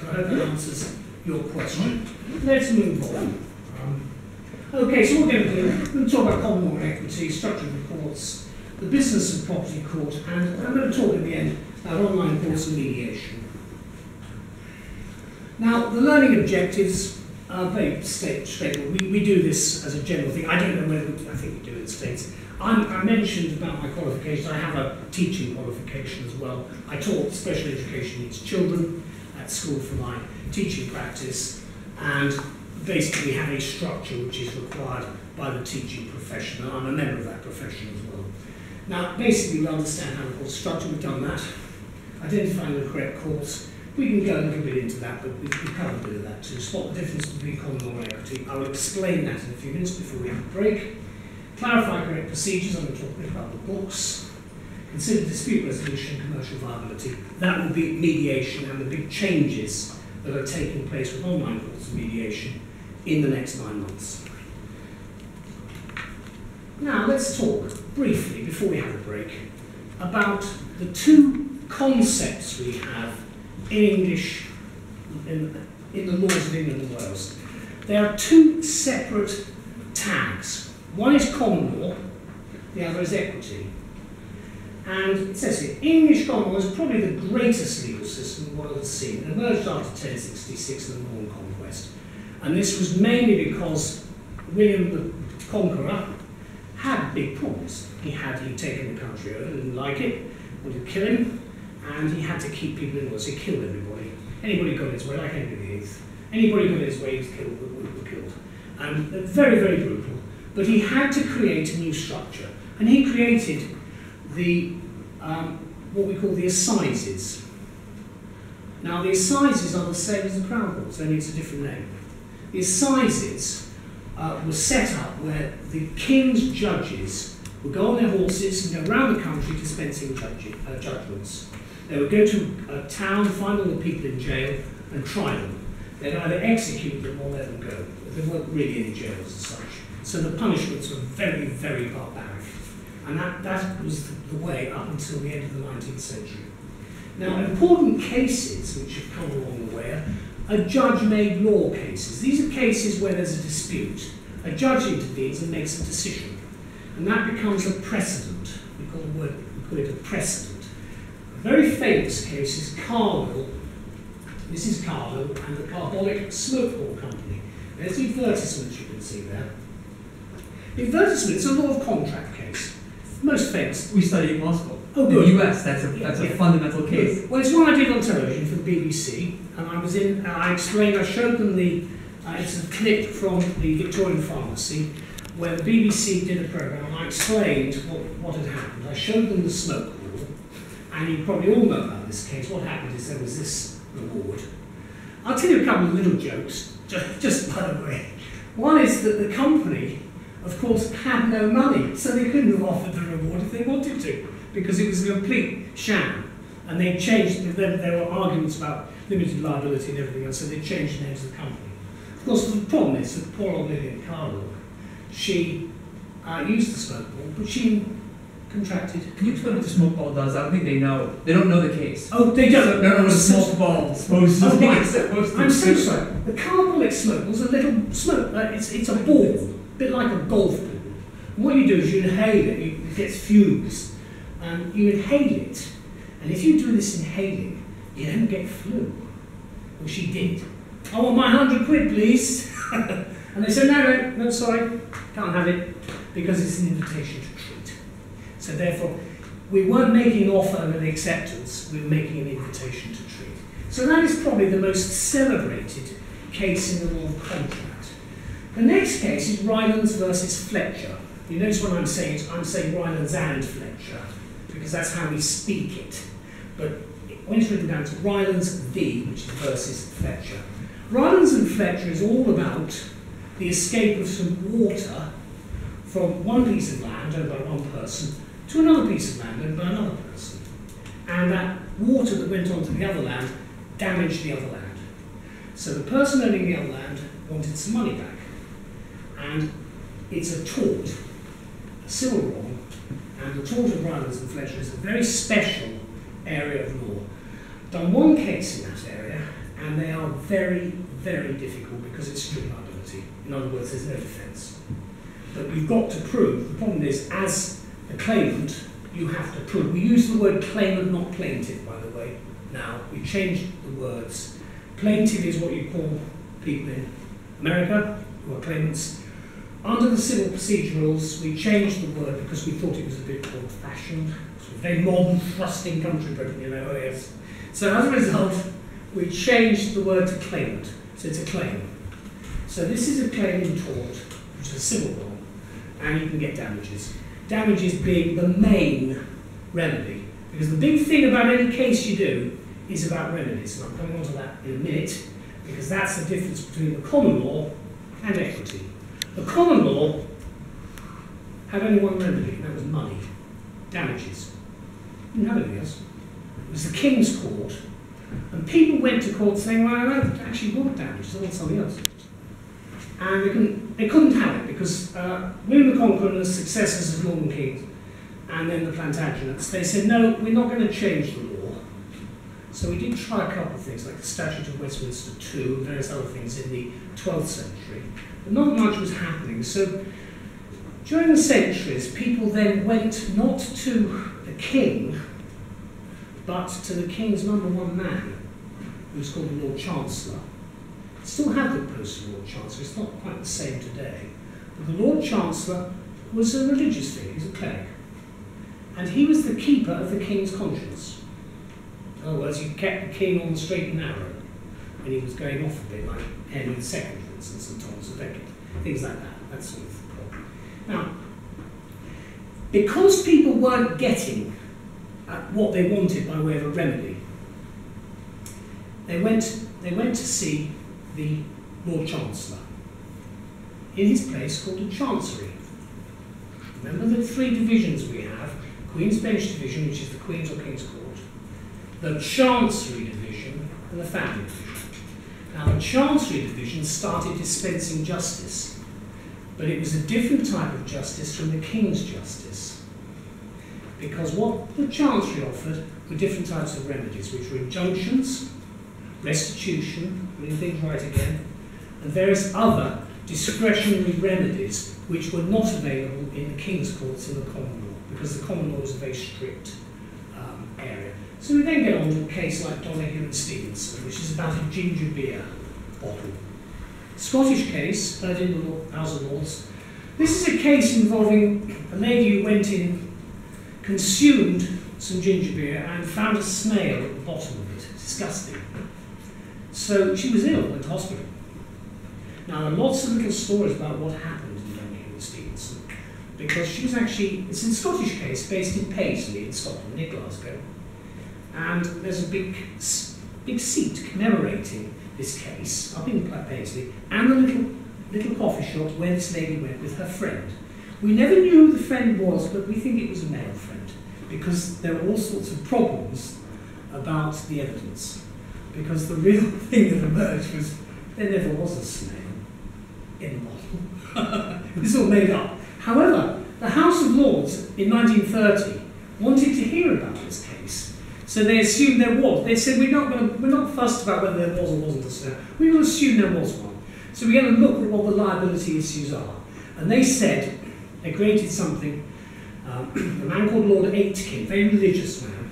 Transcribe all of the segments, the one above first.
but I hope that answers your question. Let's move on. Okay, so what we're going to do, we're going to talk about common law and equity, structure of the courts, the business of property court, and I'm going to talk in the end about online courts and mediation. Now, the learning objectives are very straightforward. We do this as a general thing. I don't know whether, I think we do in the States. I mentioned about my qualifications. I have a teaching qualification as well. I taught special education needs children at school for my teaching practice, and basically have a structure which is required by the teaching profession, and I'm a member of that profession as well. Now, basically, we understand how the course is structured. We've done that. Identifying the correct course. We can go a little bit into that, but we covered a bit of that too. Spot the difference between common law and equity. I'll explain that in a few minutes before we have a break. Clarify correct procedures. I'm going to talk a bit about the books. Consider dispute resolution and commercial viability. That will be mediation and the big changes that are taking place with online courts of mediation in the next 9 months. Now let's talk briefly, before we have a break, about the two concepts we have in English, in the laws of England and Wales. There are two separate tags. One is common law, the other is equity. And it says here, English common law is probably the greatest legal system the world has seen. It emerged after 1066 and the Norman Conquest. And this was mainly because William the Conqueror had big problems. He'd taken the country over, didn't like it, wanted to kill him, and he had to keep people in order, so he killed everybody. Anybody got his way, like Henry VIII. Anybody got his way, he was killed, were killed. And very, very brutal. But he had to create a new structure. And he created the, what we call the assizes. Now, the assizes are the same as the Crown Courts, only it's a different name. The assizes were set up where the king's judges would go on their horses and go around the country dispensing judgments. They would go to a town, find all the people in jail, and try them. They'd either execute them or let them go. There weren't really any jails as such. So the punishments were very, very barbaric. And that was the way up until the end of the 19th century. Now, important cases which have come along the way are judge-made law cases. These are cases where there's a dispute. A judge intervenes and makes a decision. And that becomes a precedent. We call it a precedent. A very famous case is Carwell. This is Carwell and the Carbolic Smoke Hall Company. There's the advertisement you can see there. The advertisement is a law of contract case. Most famous. We study in law school. Oh, good. In the US, that's a fundamental case. Well, it's one I did on television for the BBC, and I explained, I showed them it's a clip from the Victorian Pharmacy, where the BBC did a programme, and I explained what had happened. I showed them the smoke hall, and you probably all know about this case. What happened is there was this reward. I'll tell you a couple of little jokes, just by the way. One is that the company, of course, had no money, so they couldn't have offered the reward if they wanted to, because it was a complete sham. And they changed, there were arguments about limited liability and everything else, so they changed the names of the company. Of course, the problem is that poor old Lillian Carwell, she used the smoke ball, but she contracted. Can you explain what the smoke ball does? I don't think they know. They don't know the case. Oh, they don't. They don't know what a smoke ball is supposed to be. I'm so sorry. The carbolic smoke ball's a little smoke. It's a ball, a bit like a golf ball. And what you do is you inhale it. It gets fumes, and you inhale it. And if you do this inhaling, you don't get flu. Well, she did. I want my 100 quid, please. And they said, no, sorry, can't have it, because it's an invitation to treat. So therefore, we weren't making an offer and an acceptance, we were making an invitation to treat. So that is probably the most celebrated case in the law of contract. The next case is Rylands versus Fletcher. You notice what I'm saying Rylands and Fletcher, because that's how we speak it. But when it's written down, it's Rylands v, which is versus Fletcher. Rylands and Fletcher is all about the escape of some water from one piece of land owned by one person to another piece of land owned by another person. And that water that went onto the other land damaged the other land. So the person owning the other land wanted some money back. And it's a tort, a civil wrong, and the tort of Rylands and Fletcher is a very special area of law. Done one case in that area, and they are very, very difficult because it's strict liability. In other words, there's no defence. But you've got to prove, the problem is, as a claimant, you have to prove. We use the word claimant, not plaintiff, by the way, now. We changed the words. Plaintiff is what you call people in America who are claimants. Under the civil procedure rules, we changed the word because we thought it was a bit old-fashioned. It's a very modern, thrusting country, Britain, you know, yes. So as a result, we changed the word to claimant. So it's a claim. So this is a claim in tort, which is a civil law, and you can get damages. Damages being the main remedy. Because the big thing about any case you do is about remedies. And I'm coming on to that in a minute, because that's the difference between the common law and equity. The common law had only one remedy, and that was money, damages. Didn't have anything else. It was the King's Court, and people went to court saying, well, I don't actually want damages, I want something else. And they couldn't have it because William the Conqueror and the successors of Norman kings, and then the Plantagenets, they said, no, we're not going to change the law. So we did try a couple of things, like the Statute of Westminster II and various other things in the 12th century. But not much was happening. So during the centuries, people then went not to the king, but to the king's number one man, who was called the Lord Chancellor. Still have the post of Lord Chancellor, it's not quite the same today. But the Lord Chancellor was a religious figure, he was a cleric. And he was the keeper of the king's conscience. In other words, he kept the king on the straight and narrow when he was going off a bit, like Henry II, for instance, and Thomas of Becket, things like that. That's sort of the problem. Now, because people weren't getting at what they wanted by way of a remedy, they went to see the Lord Chancellor in his place called the Chancery. Remember the three divisions we have: Queen's Bench Division, which is the Queen's or King's Court, the Chancery Division, and the Family Division. Now the Chancery Division started dispensing justice, but it was a different type of justice from the King's justice, because what the Chancery offered were different types of remedies, which were injunctions, restitution, putting things right again, and various other discretionary remedies which were not available in the King's Courts in the common law, because the common law was a very strict area. So we then get on to a case like Donahue and Stevenson, which is about a ginger beer bottle. Scottish case, heard in the House of Lords. This is a case involving a lady who went in, consumed some ginger beer, and found a snail at the bottom of it. Disgusting. So she was ill, went to hospital. Now there are lots of little stories about what happened in Donahue and Stevenson, because she was actually, it's a Scottish case based in Paisley in Scotland, near Glasgow, and there's a big seat commemorating this case up in Paisley, and the little coffee shop where this lady went with her friend. We never knew who the friend was, but we think it was a male friend, because there were all sorts of problems about the evidence. Because the real thing that emerged was there never was a snail in the bottle. It was all made up. However, the House of Lords in 1930 wanted to hear about this case, so they assumed there was. They said we're not fussed about whether there was or wasn't a snail. We will assume there was one. So we're going to look at what the liability issues are. And they said they created something. A man called Lord Aitken, very religious man.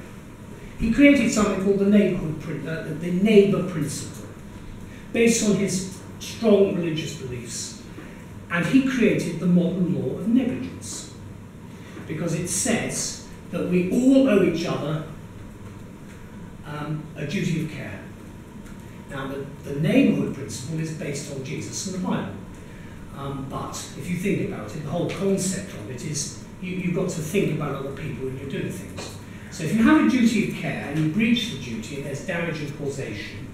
He created something called the neighbour principle, based on his strong religious beliefs. And he created the modern law of negligence, because it says that we all owe each other a duty of care. Now, the neighbourhood principle is based on Jesus and the Bible. But if you think about it, the whole concept of it is you've got to think about other people when you're doing things. So if you have a duty of care and you breach the duty and there's damage and causation,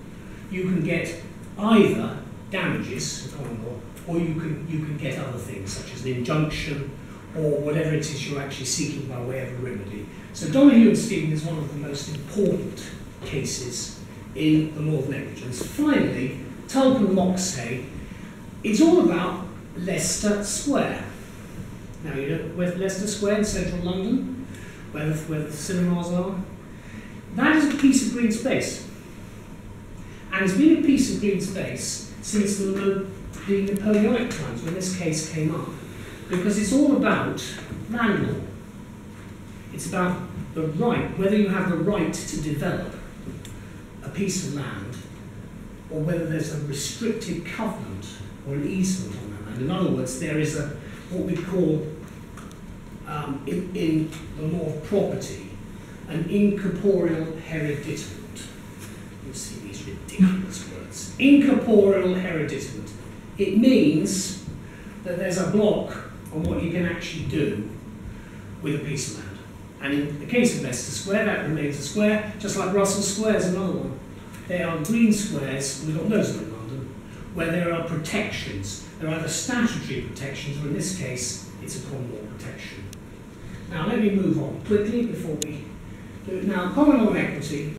you can get either damages, in common law, or you can get other things such as an injunction or whatever it is you're actually seeking by way of a remedy. So Donahue and Stephen is one of the most important cases in the law of negligence. Finally, Tulpen Moxhay, it's all about Leicester Square. Now you know where Leicester Square in central London, where the cinemas are. That is a piece of green space. And it's been a piece of green space since the Napoleonic times when this case came up, because it's all about land law. It's about the right, whether you have the right to develop a piece of land, or whether there's a restricted covenant or an easement on that land. In other words, there is what we call, in the law of property, an incorporeal hereditament. You see these ridiculous words. Incorporeal hereditament. It means that there's a block on what you can actually do with a piece of land. And in the case of Leicester Square, that remains a square, just like Russell Square is another one. They are green squares, we've got loads of them in London, where there are protections. There are either statutory protections, or in this case, it's a common law protection. Now, let me move on quickly before we do it. Now, common law and equity,